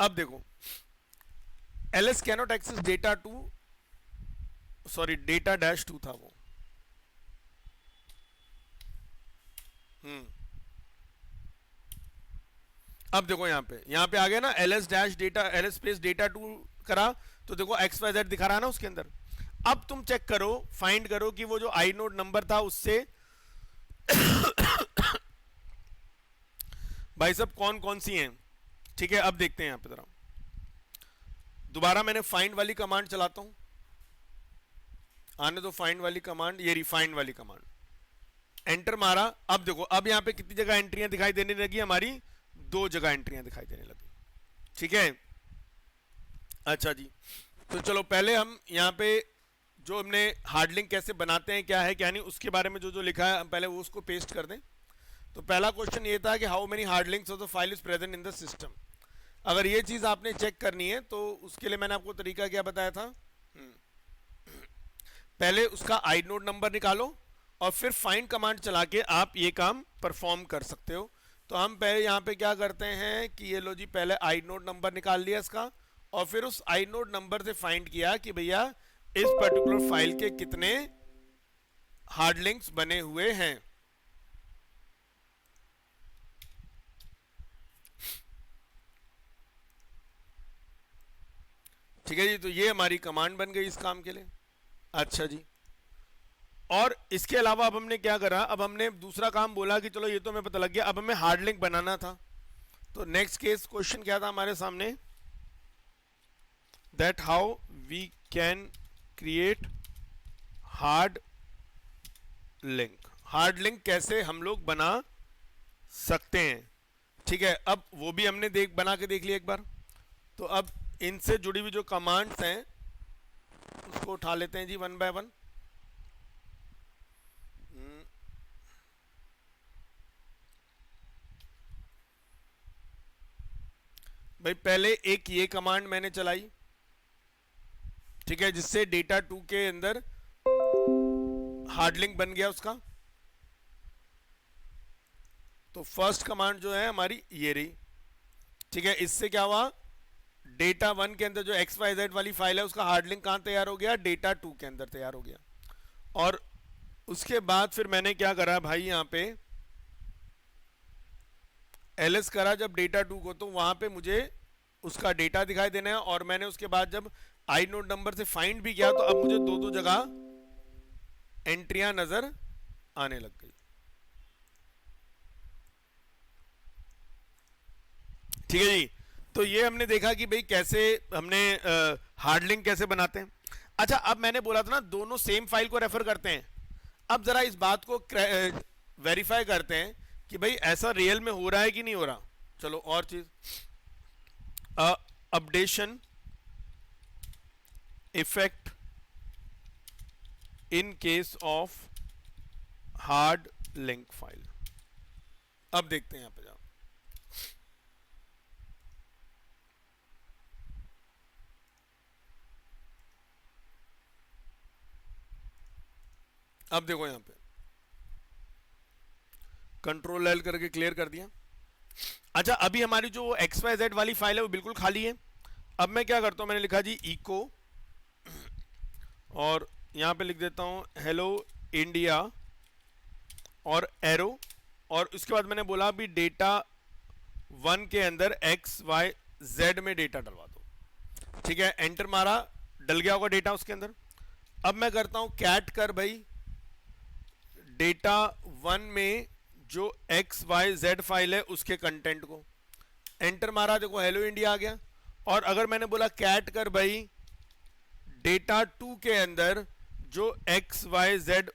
अब देखो ls cannot access data two, sorry data dash two था वो, अब देखो यहाँ पे आ गया ना, ls dash data, ls space data two करा तो देखो एक्स वाई जेड दिखा रहा है ना उसके अंदर। अब तुम चेक करो, फाइंड करो कि वो जो आई नोड नंबर था उससे भाई सब कौन कौन सी हैं, ठीक है। अब देखते हैं यहाँ पे जरा, दोबारा मैंने फाइंड वाली कमांड चलाता हूं, आने दो फाइंड वाली कमांड, ये रिफाइंड वाली कमांड। एंटर मारा, अब देखो अब यहाँ पे कितनी जगह एंट्रियां दिखाई देने लगी, हमारी दो जगह एंट्रियां दिखाई देने लगी, ठीक है। अच्छा जी, तो चलो पहले हम यहाँ पे जो हमने हार्ड लिंक कैसे बनाते हैं, क्या है क्या नहीं, उसके बारे में जो जो लिखा है हम पहले वो उसको पेस्ट कर दें। तो पहला क्वेश्चन ये था कि how many hard links of the file is present in the system. अगर ये चीज़ आपने चेक करनी है तो उसके लिए मैंने आपको तरीका क्या बताया था। पहले उसका आई नोड नंबर निकालो और फिर फाइंड कमांड चला के आप ये काम परफॉर्म कर सकते हो। तो हम पहले यहाँ पे क्या करते हैं कि ये लो जी, पहले आई नोड नंबर निकाल लिया इसका, और फिर उस आई नोड नंबर से फाइंड किया कि भैया इस पर्टिकुलर फाइल के कितने हार्ड लिंक्स बने हुए हैं। ठीक है जी, तो ये हमारी कमांड बन गई इस काम के लिए। अच्छा जी, और इसके अलावा अब हमने क्या करा, अब हमने दूसरा काम बोला कि चलो ये तो हमें पता लग गया, अब हमें हार्ड लिंक बनाना था। तो नेक्स्ट केस क्वेश्चन क्या था हमारे सामने, that how we can create hard link. Hard link कैसे हम लोग बना सकते हैं। ठीक है, अब वो भी हमने बना के देख लिया एक बार। तो अब इनसे जुड़ी हुई जो कमांड्स हैं उसको उठा लेते हैं जी वन बाय वन। भाई पहले एक ये कमांड मैंने चलाई, ठीक है, जिससे डेटा 2 के अंदर हार्ड लिंक बन गया उसका। तो फर्स्ट कमांड जो है हमारी ये रही। ठीक है, इससे क्या हुआ, डेटा 1 के अंदर जो XYZ वाली फाइल है उसका हार्ड लिंक कहां तैयार हो गया, डेटा 2 के अंदर तैयार हो गया। और उसके बाद फिर मैंने क्या करा भाई, यहां पे ls करा जब डेटा 2 को, तो वहां पे मुझे उसका डेटा दिखाई देना है। और मैंने उसके बाद जब आई नोड नंबर से फाइंड भी किया तो अब मुझे दो दो जगह एंट्रियां नजर आने लग गई। ठीक है जी, तो ये हमने देखा कि भाई कैसे हमने हार्ड लिंक कैसे बनाते हैं। अच्छा, अब मैंने बोला था ना दोनों सेम फाइल को रेफर करते हैं। अब जरा इस बात को वेरीफाई करते हैं कि भाई ऐसा रियल में हो रहा है कि नहीं हो रहा। चलो और चीज, updation effect in case of hard link file. अब देखते हैं यहां पे जाओ। अब देखो यहां पे कंट्रोल एल करके क्लियर कर दिया। अच्छा, अभी हमारी जो XYZ वाली फाइल है वो बिल्कुल खाली है। अब मैं क्या करता हूं, मैंने लिखा जी इको, और यहां पे लिख देता हूं हेलो इंडिया और एरो, और उसके बाद मैंने बोला भी डेटा 1 के अंदर XYZ में डेटा डलवा दो। ठीक है, एंटर मारा, डल गया होगा डेटा उसके अंदर। अब मैं करता हूं कैट कर भाई डेटा 1 में जो XYZ फाइल है उसके कंटेंट को, एंटर मारा, देखो हेलो इंडिया आ गया। और अगर मैंने बोला कैट कर भाई डेटा 2 के अंदर जो XYZ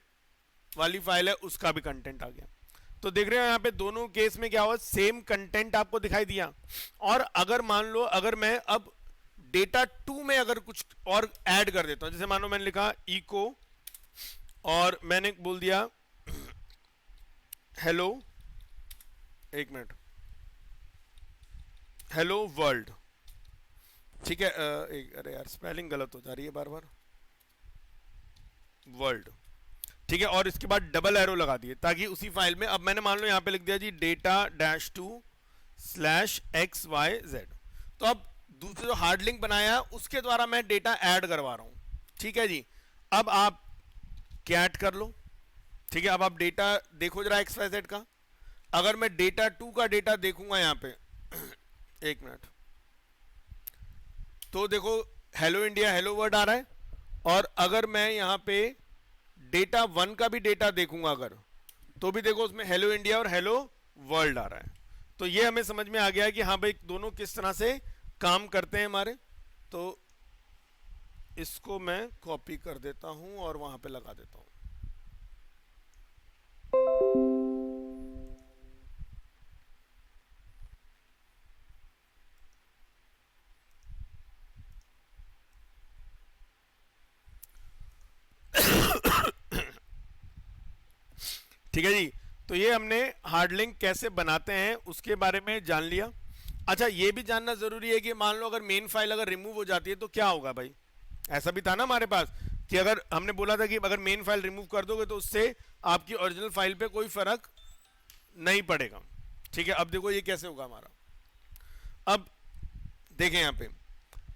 वाली फाइल है उसका भी कंटेंट आ गया। तो देख रहे हो यहां पे दोनों केस में क्या हुआ, सेम कंटेंट आपको दिखाई दिया। और अगर मान लो अगर मैं अब डेटा 2 में अगर कुछ और ऐड कर देता हूं, जैसे मान लो मैंने लिखा इको और मैंने बोल दिया हेलो, एक मिनट, हेलो वर्ल्ड। ठीक है, अरे यार स्पेलिंग गलत हो जा रही है बार बार, वर्ल्ड। ठीक है, और इसके बाद डबल एरो लगा दिए ताकि उसी फाइल में, अब मैंने मान लो यहां पे लिख दिया जी डेटा -2/XYZ। तो अब दूसरे जो हार्ड लिंक बनाया उसके द्वारा मैं डेटा ऐड करवा रहा हूं। ठीक है जी, अब आप कैट कर लो। ठीक है, अब आप डेटा देखो जरा XYZ का। अगर मैं डेटा 2 का डेटा देखूंगा यहां पे एक मिनट, तो देखो हेलो इंडिया हेलो वर्ल्ड आ रहा है। और अगर मैं यहां पे डेटा 1 का भी डेटा देखूंगा अगर, तो भी देखो उसमें हेलो इंडिया और हेलो वर्ल्ड आ रहा है। तो ये हमें समझ में आ गया कि हाँ भाई दोनों किस तरह से काम करते हैं हमारे। तो इसको मैं कॉपी कर देता हूं और वहां पे लगा देता हूं। ठीक है जी। तो ये हमने हार्ड लिंक कैसे बनाते हैं उसके बारे में जान लिया। अच्छा, ये भी जानना जरूरी है कि मान लो अगर मेन फाइल अगर रिमूव हो जाती है तो क्या होगा भाई। ऐसा भी था ना हमारे पास कि अगर हमने बोला था कि अगर मेन फाइल रिमूव कर दोगे तो उससे आपकी ओरिजिनल फाइल पे कोई फर्क नहीं पड़ेगा। ठीक है, अब देखो ये कैसे होगा हमारा। अब देखें यहाँ पे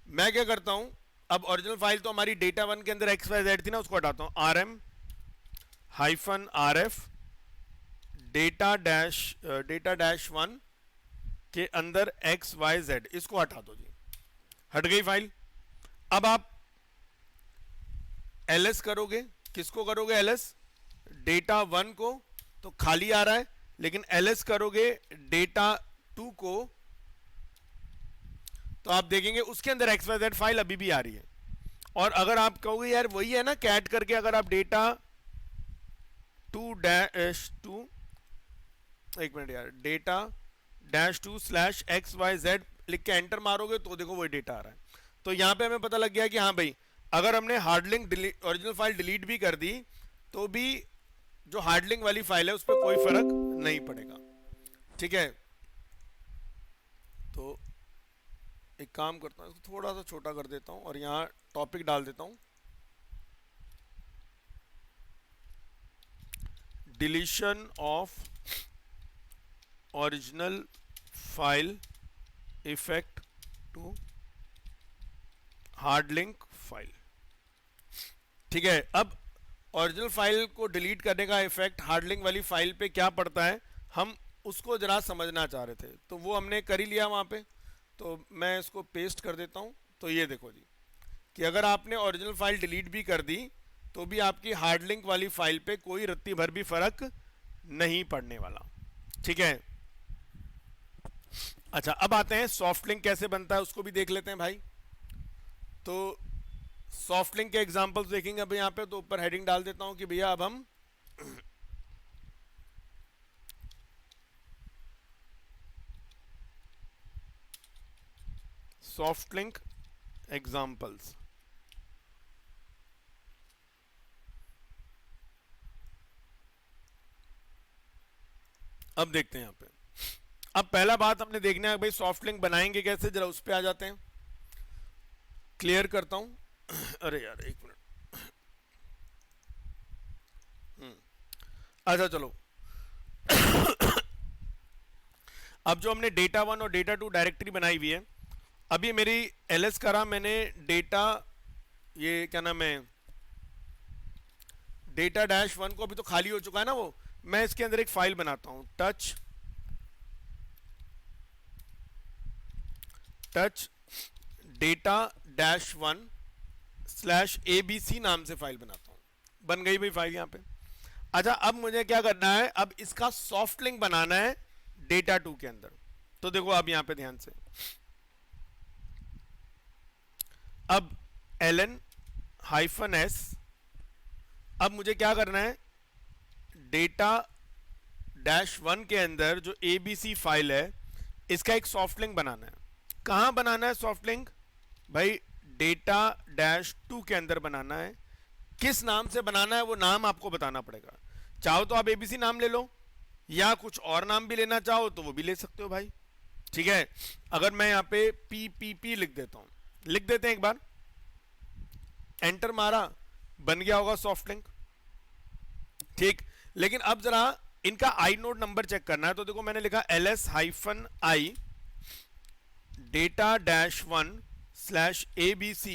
मैं क्या करता हूं, अब ओरिजिनल फाइल तो हमारी डेटा वन के अंदर एक्स वाई जेड थी ना, उसको हटाता हूं। rm-rf डेटा डैश वन के अंदर एक्स वाई जेड, इसको हटा दो जी, हट गई फाइल। अब आप ls करोगे, किसको करोगे ls, डेटा वन को, तो खाली आ रहा है, लेकिन ls करोगे डेटा टू को तो आप देखेंगे उसके अंदर एक्स वाई जेड फाइल अभी भी आ रही है। और अगर आप कहोगे यार वही है ना कैट करके, अगर आप डेटा टू डैश टू, एक मिनट यार, data dash two slash X Y Z लिख के एंटर मारोगे तो देखो वही डेटा आ रहा है। तो यहां पे हमें पता लग गया कि हाँ भाई, अगर हमने hard link original file delete भी कर दी तो भी जो हार्ड लिंक वाली फाइल है उस पर कोई फर्क नहीं पड़ेगा। ठीक है, तो एक काम करता हूँ, इसको थोड़ा सा छोटा कर देता हूँ और यहाँ टॉपिक डाल देता हूँ, deletion of original file effect to hard link file. ठीक है, अब ओरिजिनल फाइल को डिलीट करने का इफेक्ट हार्ड लिंक वाली फाइल पे क्या पड़ता है, हम उसको जरा समझना चाह रहे थे, तो वो हमने कर ही लिया वहाँ पे। तो मैं इसको पेस्ट कर देता हूँ। तो ये देखो जी कि अगर आपने ओरिजिनल फाइल डिलीट भी कर दी तो भी आपकी हार्ड लिंक वाली फाइल पे कोई रत्ती भर भी फर्क नहीं पड़ने वाला। ठीक है, अच्छा अब आते हैं सॉफ्ट लिंक कैसे बनता है, उसको भी देख लेते हैं भाई। तो सॉफ्ट लिंक के एग्जांपल्स देखेंगे अभी यहाँ पे, तो ऊपर हेडिंग डाल देता हूँ कि भैया अब हम सॉफ्ट लिंक एग्जांपल्स। अब देखते हैं यहाँ पे, अब पहला बात हमने देखना है भाई सॉफ्ट लिंक बनाएंगे कैसे, जरा उस पर आ जाते हैं। क्लियर करता हूं अरे यार एक मिनट, अच्छा चलो अब जो हमने डेटा वन और डेटा टू डायरेक्टरी बनाई हुई है, अभी मेरी ls करा मैंने डेटा, ये क्या नाम है, डेटा डैश वन को अभी तो खाली हो चुका है ना वो, मैं इसके अंदर एक फाइल बनाता हूं, touch data dash one slash abc नाम से फाइल बनाता हूं। बन गई भाई फाइल यहां पे। अच्छा अब मुझे क्या करना है, अब इसका सॉफ्ट लिंक बनाना है डेटा टू के अंदर। तो देखो अब यहां पे ध्यान से, अब ln-s, अब मुझे क्या करना है, डेटा डैश वन के अंदर जो abc फाइल है इसका एक सॉफ्ट लिंक बनाना है। कहां बनाना है सॉफ्ट लिंक भाई, डेटा डैश टू के अंदर बनाना है। किस नाम से बनाना है वो नाम आपको बताना पड़ेगा, चाहो तो आप abc नाम ले लो या कुछ और नाम भी लेना चाहो तो वो भी ले सकते हो भाई। ठीक है, अगर मैं यहाँ पे ppp लिख देता हूं, लिख देते हैं एक बार, एंटर मारा, बन गया होगा सॉफ्ट लिंक। ठीक, लेकिन अब जरा इनका आई नोड नंबर चेक करना है। तो देखो मैंने लिखा ls-i data dash one slash abc,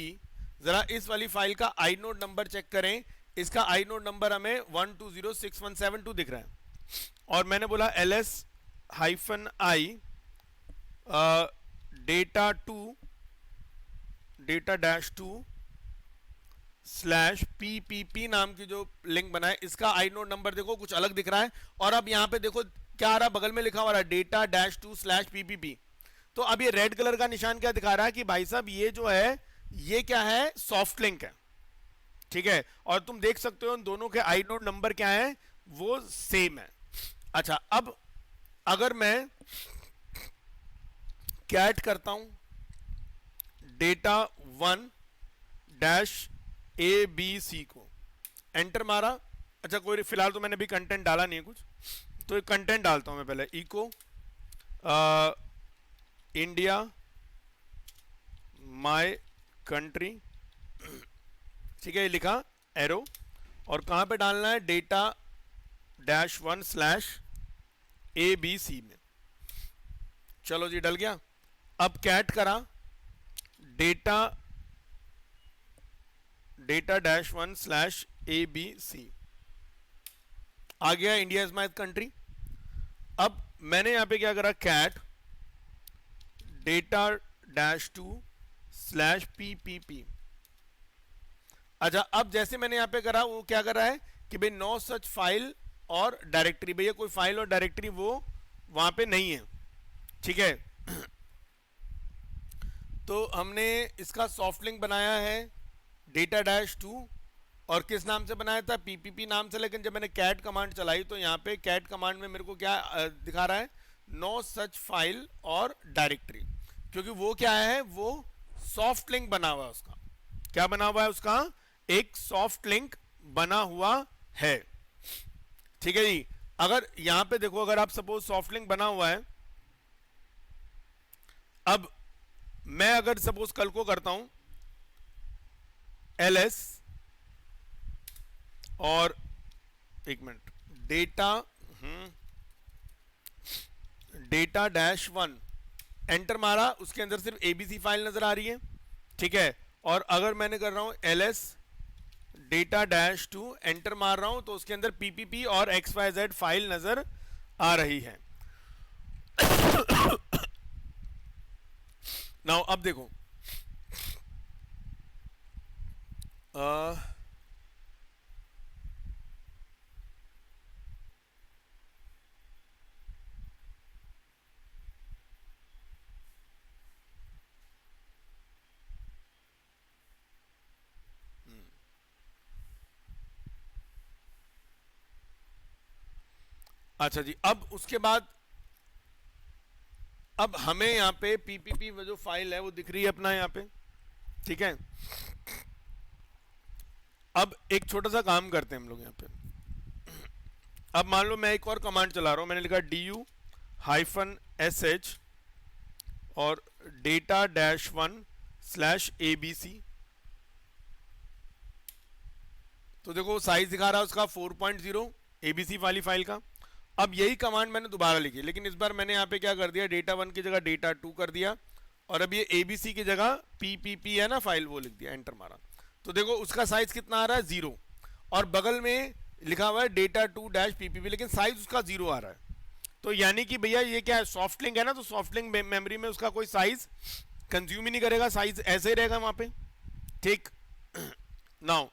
जरा इस वाली फाइल का आई नोड नंबर चेक करें। इसका आई नोड नंबर हमें 1206172 दिख रहा है, और मैंने बोला ls-i data dash two slash ppp नाम की जो लिंक बना है, इसका आई नोड नंबर देखो कुछ अलग दिख रहा है। और अब यहाँ पे देखो क्या आ रहा, बगल में लिखा हुआ रहा data dash two slash ppp। तो अब ये रेड कलर का निशान क्या दिखा रहा है कि भाई साहब ये जो है ये क्या है, सॉफ्ट लिंक है। ठीक है, और तुम देख सकते हो उन दोनों के आई नोड नंबर क्या है, वो सेम है। अच्छा अब अगर मैं कैट करता हूं डेटा वन डैश abc को, एंटर मारा, अच्छा कोई फिलहाल तो मैंने भी कंटेंट डाला नहीं है कुछ, तो कंटेंट डालता हूँ मैं पहले। इको इंडिया माय कंट्री, ठीक है, ये लिखा एरो, और कहाँ पे डालना है, data dash one slash A B C में। चलो जी डल गया। अब कैट करा data data dash one slash A B C, आ गया इंडिया इज माई कंट्री। अब मैंने यहां पे क्या करा, cat data dash two slash P P P. अच्छा अब जैसे मैंने यहां पे करा, वो क्या कर रहा है कि भाई नो सच फाइल और डायरेक्टरी, भैया कोई फाइल और डायरेक्टरी वो वहां पे नहीं है, ठीक है। तो हमने इसका सॉफ्ट लिंक बनाया है डेटा डैश टू, और किस नाम से बनाया था, पीपीपी नाम से। लेकिन जब मैंने कैट कमांड चलाई तो यहाँ पे कैट कमांड में मेरे को क्या दिखा रहा है, नो सच फाइल और डायरेक्टरी, क्योंकि वो क्या है, वो सॉफ्ट लिंक बना हुआ है उसका। क्या बना हुआ है उसका, एक सॉफ्ट लिंक बना हुआ है, ठीक है जी। अगर यहां पे देखो, अगर आप सपोज सॉफ्ट लिंक बना हुआ है, अब मैं अगर सपोज कल को करता हूं एल एस और एक minute data data dash one enter मारा, उसके अंदर सिर्फ एबीसी फाइल नजर आ रही है, ठीक है। और अगर मैंने कर रहा हूं L S data dash two enter मार रहा हूं, तो उसके अंदर पीपीपी और एक्स वाई जेड फाइल नजर आ रही है। नाउ अब देखो, आ, अच्छा जी, अब उसके बाद अब हमें यहाँ पे पीपीपी जो फाइल है वो दिख रही है अपना यहाँ पे, ठीक है। अब एक छोटा सा काम करते हैं हम लोग यहाँ पे। अब मान लो मैं एक और कमांड चला रहा हूँ, मैंने लिखा D U hyphen S H और data dash one slash A B C. तो देखो साइज दिखा रहा है उसका 4.0 एबीसी वाली फाइल का। अब यही कमांड मैंने दोबारा लिखी, लेकिन इस बार मैंने यहाँ पे क्या कर दिया, डेटा वन की जगह डेटा टू कर दिया, और अब ये एबीसी की जगह पीपीपी है ना फाइल, वो लिख दिया, एंटर मारा। तो देखो उसका साइज कितना आ रहा है, 0, और बगल में लिखा हुआ है डेटा टू डैश पीपीपी, लेकिन साइज उसका 0 आ रहा है। तो यानी कि भैया ये क्या है, सॉफ्ट लिंक है ना, तो सॉफ्ट लिंक मेमोरी में उसका कोई साइज कंज्यूम ही नहीं करेगा, साइज ऐसे ही रहेगा वहां पे, ठीक। नाउ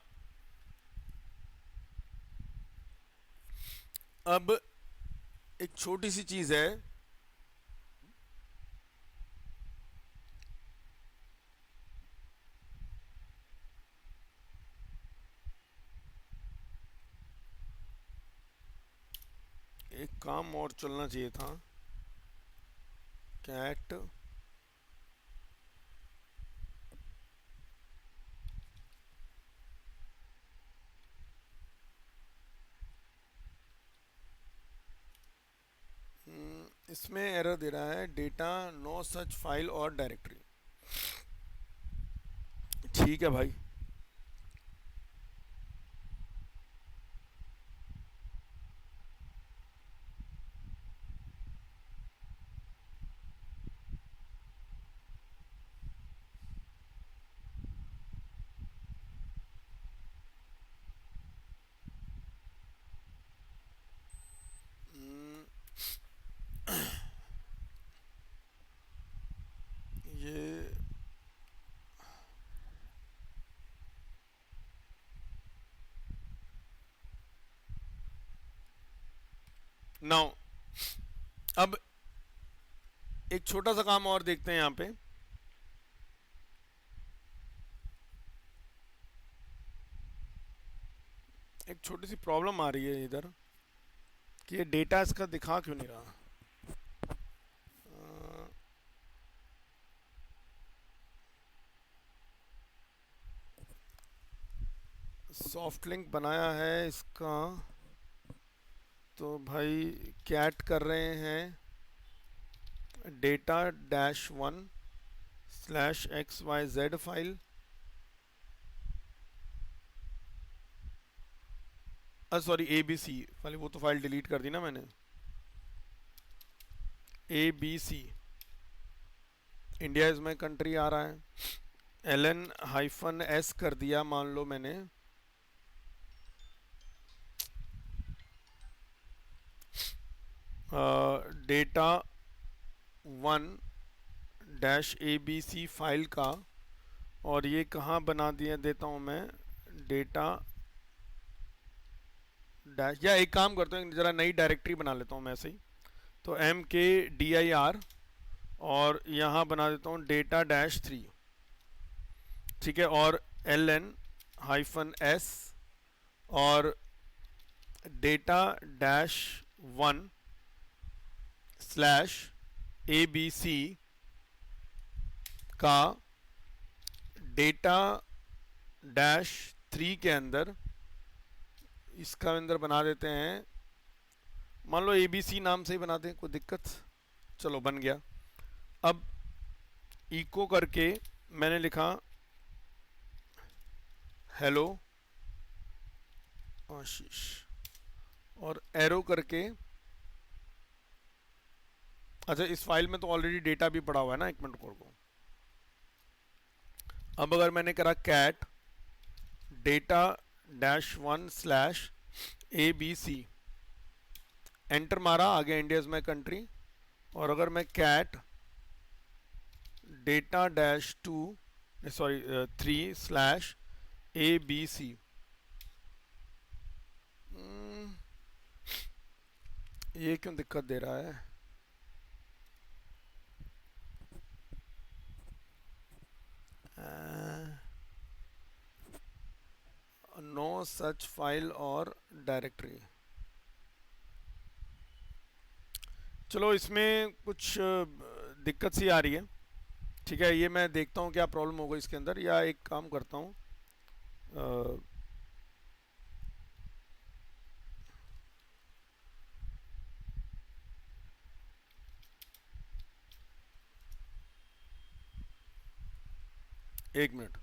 अब एक छोटी सी चीज है, एक काम और चलना चाहिए था, कैट इसमें एरर दे रहा है, डेटा नो सच फाइल और डायरेक्टरी। ठीक है भाई, ये नाउ अब एक छोटा सा काम और देखते हैं यहाँ पे। एक छोटी सी प्रॉब्लम आ रही है इधर कि ये डेटा इसका दिखा क्यों नहीं रहा। सॉफ्ट लिंक बनाया है इसका, तो भाई कैट कर रहे हैं data-1/xyz file. Sorry abc file, वो तो फाइल डिलीट कर दी ना मैंने। abc India is my country आ रहा है, ln-s कर दिया मान लो मैंने, data-1-abc फाइल का, और ये कहाँ बना दिया देता हूँ मैं, डेटा डैश, या एक काम करता हूँ ज़रा नई डायरेक्टरी बना लेता हूँ मैं ऐसे ही, तो mkdir और यहाँ बना देता हूँ data-3, ठीक है, और ln-s और data-1/abc का data-3 के अंदर, इसका अंदर बना देते हैं, मान लो abc नाम से ही बनाते हैं, कोई दिक्कत, चलो बन गया। अब इको करके मैंने लिखा हेलो आशीष, और एरो करके, अच्छा इस फाइल में तो ऑलरेडी डेटा भी पड़ा हुआ है ना, एक मिनट को। अब अगर मैंने करा कैट data-1/abc, एंटर मारा, आ गया इंडिया इज माई कंट्री, और अगर मैं कैट data-3/abc, ये क्यों दिक्कत दे रहा है, नो सच फाइल और डायरेक्टरी। चलो इसमें कुछ दिक्कत सी आ रही है, ठीक है, ये मैं देखता हूँ क्या प्रॉब्लम होगा इसके अंदर, या एक काम करता हूँ, एक मिनट,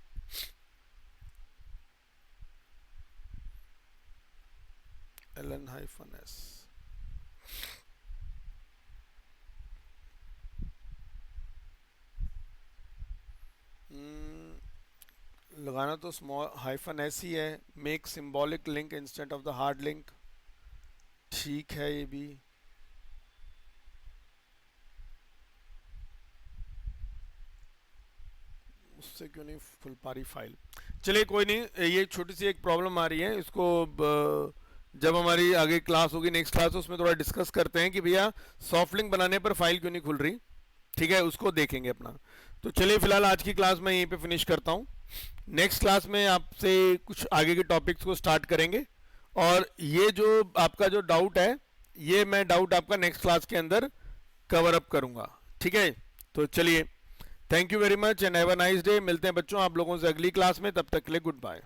ln-s, लगाना तो स्मॉल -s ही है, make symbolic link instant of the hard link, ठीक है ये भी, उससे क्यों नहीं खुल पा रही फाइल, चलिए कोई नहीं, ये छोटी सी एक प्रॉब्लम आ रही है, इसको जब हमारी आगे क्लास होगी, नेक्स्ट क्लास, उसमें थोड़ा डिस्कस करते हैं कि भैया सॉफ्ट लिंक बनाने पर फाइल क्यों नहीं खुल रही, ठीक है, उसको देखेंगे अपना। तो चलिए फिलहाल आज की क्लास मैं यहीं पे फिनिश करता हूँ, नेक्स्ट क्लास में आपसे कुछ आगे के टॉपिक्स को स्टार्ट करेंगे, और ये जो आपका जो डाउट है, ये मैं डाउट आपका नेक्स्ट क्लास के अंदर कवर अप करूँगा, ठीक है। तो चलिए, thank you very much and have a nice day, मिलते हैं बच्चों आप लोगों से अगली क्लास में, तब तक के लिए गुड बाय।